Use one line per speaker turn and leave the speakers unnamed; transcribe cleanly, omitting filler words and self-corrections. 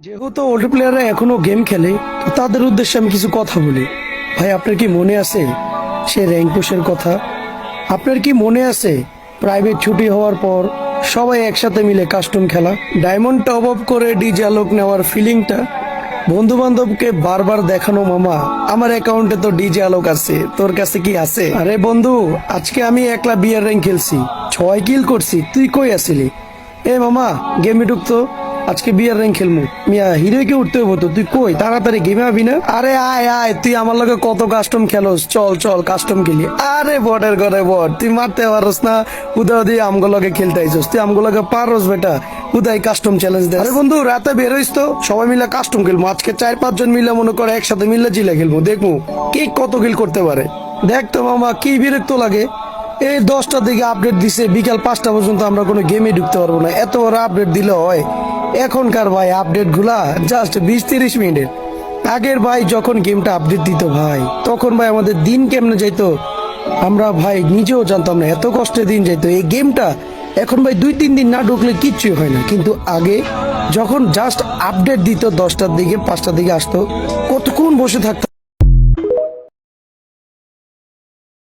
যেহেতু ওল্ড প্লেয়াররা এখনো গেম খেলে, তো তাদের উদ্দেশ্যে আমি কিছু কথা বলি। ভাই, আপনার কি মনে আছে সে র্যাঙ্ক পুশের কথা? আপনার কি মনে আছে প্রাইভেট ছুটি হওয়ার পর সবাই একসাথে মিলে কাস্টম খেলা, ডায়মন্ড টপ আপ করে ডিজে আলোক নেওয়ার ফিলিংটা, বন্ধু বান্ধবকে বারবার দেখানো, মামা আমার অ্যাকাউন্টে তো ডিজে আলোক আছে, তোর কাছে কি আছে? আরে বন্ধু, আজকে আমি একলা বিয়ার র্যাঙ্ক খেলছি, 6 কিল করছি, তুই কই আছিলি? এ মামা, গেমে ঢুকতো, আজকে বিয়ার র্যাঙ্ক খেলমু। মিয়া হিরোকে উঠতে হবো তো, তুই কই? তাড়াতাড়ি গেমে আবি না? আরে আয় আয়, তুই আমার লগে কত কাস্টম খেলোস, চল চল কাস্টম খেলি। আরে বটের ঘরে বট, তুই মারতে পারস না, উদয় দিয়ে আমগো লগে খেলতে আইছস, তুই আমগো লগে পারস বেটা, উদয় কাস্টম চ্যালেঞ্জ দে। আরে বন্ধু, রাতে বের হইস তো, সবাই মিলে কাস্টম খেলবো আজকে, 4-5 জন মিলে মনে করে একসাথে মিলে জিলে খেলবো, দেখবো কে কত কিল করতে পারে। দেখ তো মামা, কি বিরক্ত লাগে। এই 10টার দিকে আপডেট দিছে, বিকাল 5টা পর্যন্ত আমরা কোনো গেমে ঢুকতে পারবো না, এত বড় আপডেট দিলে হয়? এখনকার ভাই আপডেট গুলা জাস্ট 20-30 মিনিটের। আগের ভাই যখন গেমটা আপডেট দিত ভাই, তখন ভাই আমাদের দিন কেমনে যাইতো আমরা ভাই নিজেও জানতাম না, এত কষ্টে দিন যাইতো। এই গেমটা এখন ভাই 2-3 দিন না ঢুকলে কিচ্ছুই হয় না, কিন্তু আগে যখন জাস্ট আপডেট দিত 10টার দিকে 5টার দিকে আসতো, কতক্ষণ বসে থাকতো।